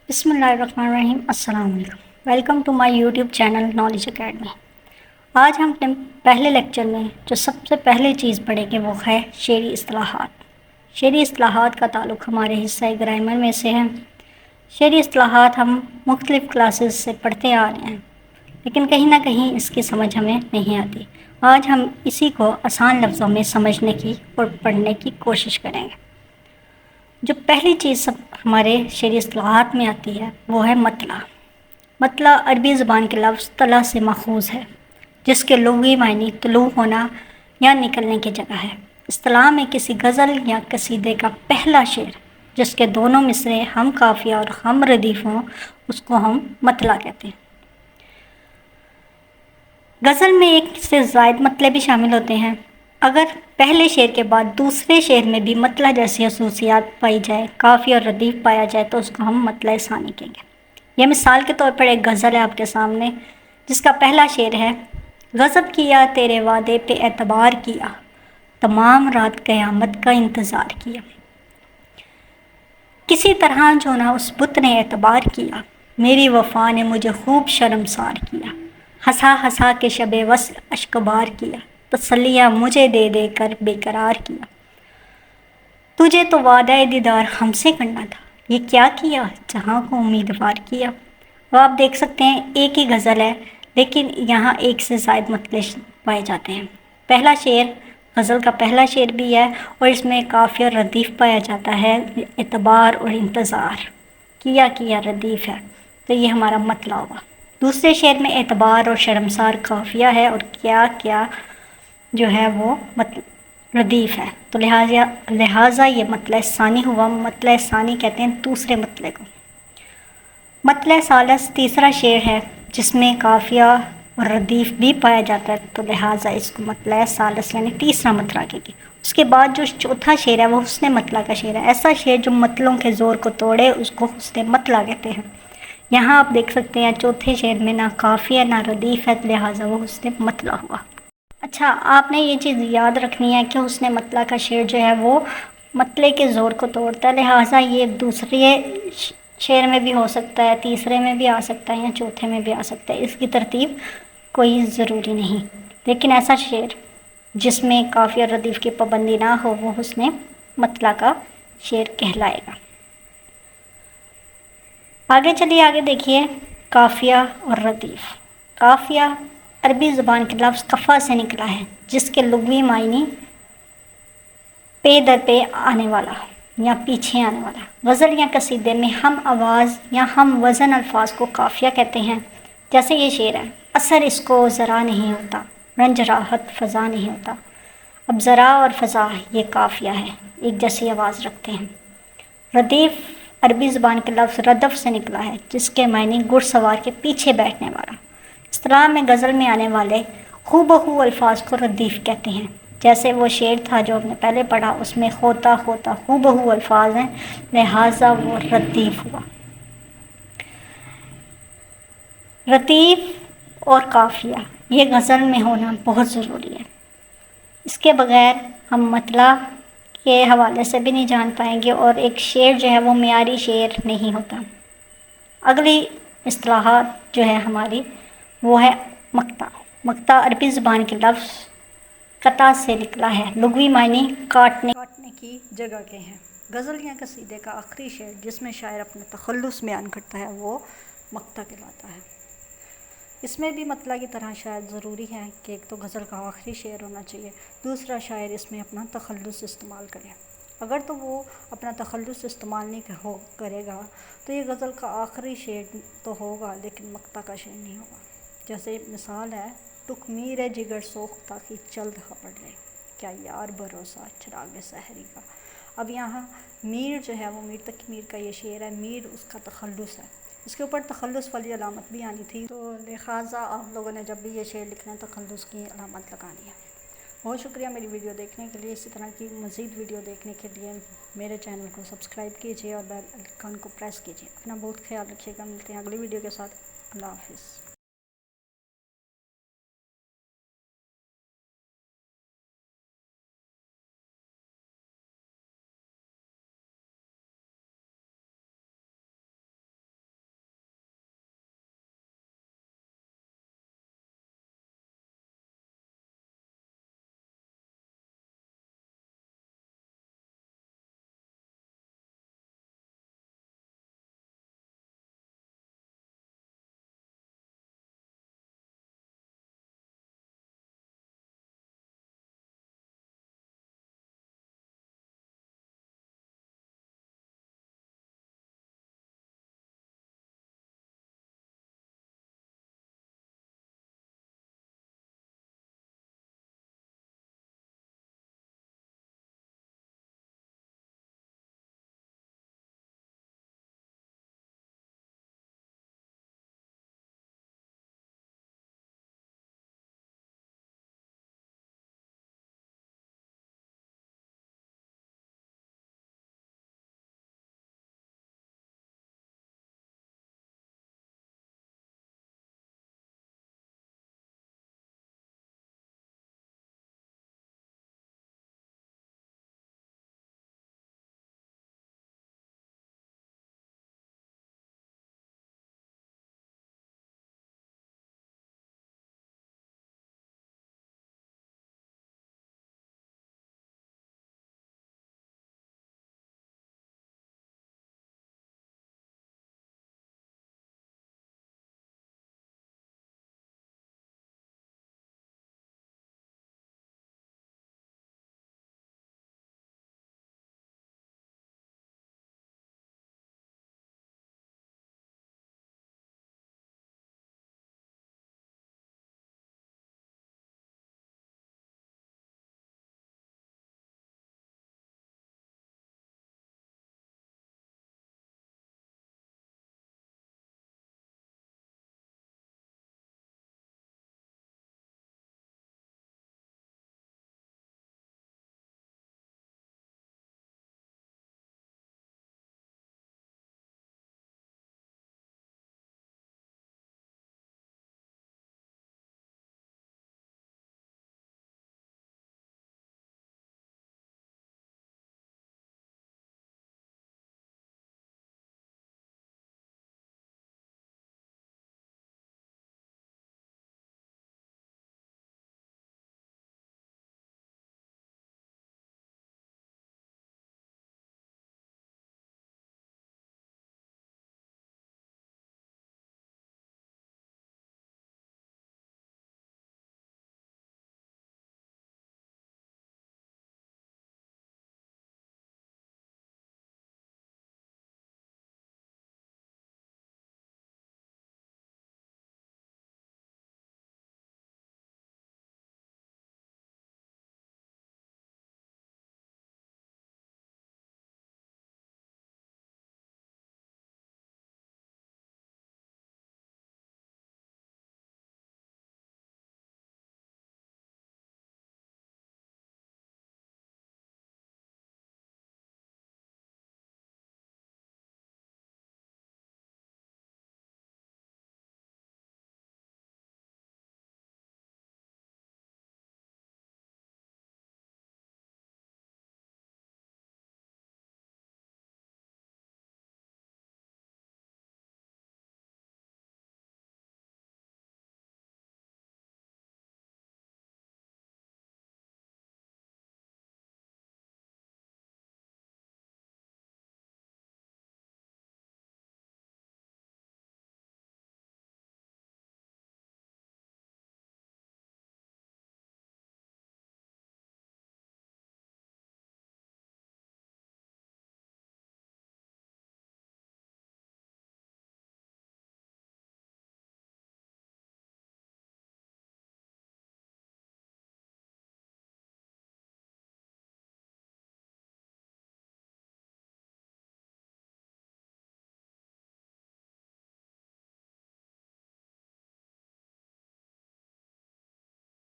بسم اللہ الرحمن الرحیم۔ السلام علیکم، welcome to my YouTube channel knowledge academy. آج ہم اپنے پہلے لیکچر میں جو سب سے پہلے چیز پڑھیں گے وہ ہے شعری اصطلاحات۔ شعری اصطلاحات کا تعلق ہمارے حصہ گرامر میں سے ہے۔ شعری اصطلاحات ہم مختلف کلاسز سے پڑھتے آ رہے ہیں، لیکن کہیں نہ کہیں اس کی سمجھ ہمیں نہیں آتی۔ آج ہم اسی کو آسان لفظوں میں سمجھنے کی اور پڑھنے کی کوشش کریں گے۔ جو پہلی چیز سب ہمارے شعری اصطلاحات میں آتی ہے وہ ہے مطلع۔ مطلع عربی زبان کے لفظ طلع سے ماخوذ ہے، جس کے لغوی معنی طلوع ہونا یا نکلنے کی جگہ ہے۔ اصطلاح میں کسی غزل یا قصیدے کا پہلا شعر جس کے دونوں مصرعے ہم قافیہ اور ہم ردیف ہوں، اس کو ہم مطلع کہتے ہیں۔ غزل میں ایک سے زائد مطلع بھی شامل ہوتے ہیں۔ اگر پہلے شعر کے بعد دوسرے شعر میں بھی مطلع جیسی خصوصیات پائی جائے، قافیہ اور ردیف پایا جائے تو اس کو ہم مطلع ثانی کہیں گے۔ یہ مثال کے طور پر ایک غزل ہے آپ کے سامنے، جس کا پہلا شعر ہے: غضب کیا تیرے وعدے پہ اعتبار کیا، تمام رات قیامت کا انتظار کیا۔ کسی طرح جو نہ اس بت نے اعتبار کیا، میری وفا نے مجھے خوب شرمسار کیا۔ ہنسا ہنسا کے شب وصل اشکبار کیا، تسلیاں مجھے دے دے کر بے قرار کیا۔ تجھے تو وعدہ دیدار ہم سے کرنا تھا، یہ کیا کیا جہاں کو امیدوار کیا۔ اب آپ دیکھ سکتے ہیں ایک ہی غزل ہے، لیکن یہاں ایک سے زائد مطلع پائے جاتے ہیں۔ پہلا شعر غزل کا پہلا شعر بھی ہے اور اس میں قافیہ اور ردیف پایا جاتا ہے، اعتبار اور انتظار۔ کیا ردیف ہے تو یہ ہمارا مطلع ہوگا۔ دوسرے شعر میں اعتبار اور شرمسار قافیہ ہے اور کیا جو ہے وہ ردیف ہے، تو لہٰذا یہ مطلع ثانی ہوا۔ مطلع ثانی کہتے ہیں دوسرے مطلع کو۔ مطلع ثالث تیسرا شعر ہے جس میں قافیہ اور ردیف بھی پایا جاتا ہے، تو لہٰذا اس کو مطلع ثالث یعنی تیسرا مطلع کہے گی۔ اس کے بعد جو چوتھا شعر ہے وہ حسن مطلع کا شعر ہے۔ ایسا شعر جو مطلعوں کے زور کو توڑے اس کو حسن مطلع کہتے ہیں۔ یہاں آپ دیکھ سکتے ہیں چوتھے شعر میں نہ قافیہ نہ ردیف ہے، لہٰذا وہ حسن مطلع ہوا۔ اچھا، آپ نے یہ چیز یاد رکھنی ہے کہ حسن مطلع کا شعر جو ہے وہ مطلع کے زور کو توڑتا ہے، لہٰذا یہ دوسرے شعر میں بھی ہو سکتا ہے، تیسرے میں بھی آ سکتا ہے یا چوتھے میں بھی آ سکتا ہے۔ اس کی ترتیب کوئی ضروری نہیں، لیکن ایسا شعر جس میں قافیہ اور ردیف کی پابندی نہ ہو وہ حسن مطلع کا شعر کہلائے گا۔ آگے دیکھیے قافیہ اور ردیف۔ قافیہ عربی زبان کے لفظ قفا سے نکلا ہے، جس کے لغوی معنی پے در پہ آنے والا یا پیچھے آنے والا۔ غزل یا قصیدے میں ہم آواز یا ہم وزن الفاظ کو قافیہ کہتے ہیں، جیسے یہ شعر ہے: اثر اس کو ذرا نہیں ہوتا، رنج راحت فضا نہیں ہوتا۔ اب ذرا اور فضا یہ قافیہ ہے، ایک جیسی آواز رکھتے ہیں۔ ردیف عربی زبان کے لفظ ردف سے نکلا ہے، جس کے معنی گھڑ سوار کے پیچھے بیٹھنے والا۔ اصطلاح میں غزل میں آنے والے ہو بہو الفاظ کو ردیف کہتے ہیں، جیسے وہ شعر تھا جو ہم نے پہلے پڑھا، اس میں ہوتا ہو بہو الفاظ ہیں، لہٰذا وہ ردیف ہوا۔ ردیف اور قافیہ یہ غزل میں ہونا بہت ضروری ہے۔ اس کے بغیر ہم مطلع کے حوالے سے بھی نہیں جان پائیں گے اور ایک شعر جو ہے وہ معیاری شعر نہیں ہوتا۔ اگلی اصطلاحات جو ہے ہماری وہ ہے مقطع۔ مقطع عربی زبان کے لفظ قطع سے نکلا ہے، لغوی معنی کاٹنے کی جگہ کے ہیں۔ غزل یا قصیدے کا آخری شعر جس میں شاعر اپنا تخلص بیان کرتا ہے وہ مقطع کہلاتا ہے۔ اس میں بھی مطلع کی طرح شاید ضروری ہے کہ ایک تو غزل کا آخری شعر ہونا چاہیے، دوسرا شاعر اس میں اپنا تخلص استعمال کرے۔ اگر تو وہ اپنا تخلص استعمال نہیں کرے گا تو یہ غزل کا آخری شعر تو ہوگا لیکن مقطع کا شعر نہیں ہوگا۔ جیسے مثال ہے: ٹک میر جگر سوختہ کی چلد خبر لے، کیا یار بھروسہ چراغ سحری کا۔ اب یہاں میر جو ہے وہ میر تقی میر کا یہ شعر ہے، میر اس کا تخلص ہے، اس کے اوپر تخلص والی علامت بھی آنی تھی، تو لہٰذا آپ لوگوں نے جب بھی یہ شعر لکھنا ہے تخلص کی علامت لگانی ہے۔ بہت شکریہ میری ویڈیو دیکھنے کے لیے۔ اسی طرح کی مزید ویڈیو دیکھنے کے لیے میرے چینل کو سبسکرائب کیجیے اور بیل آئیکن کو پریس کیجیے۔ اپنا بہت خیال رکھیے گا، ملتے ہیں اگلی ویڈیو کے ساتھ۔ اللہ حافظ۔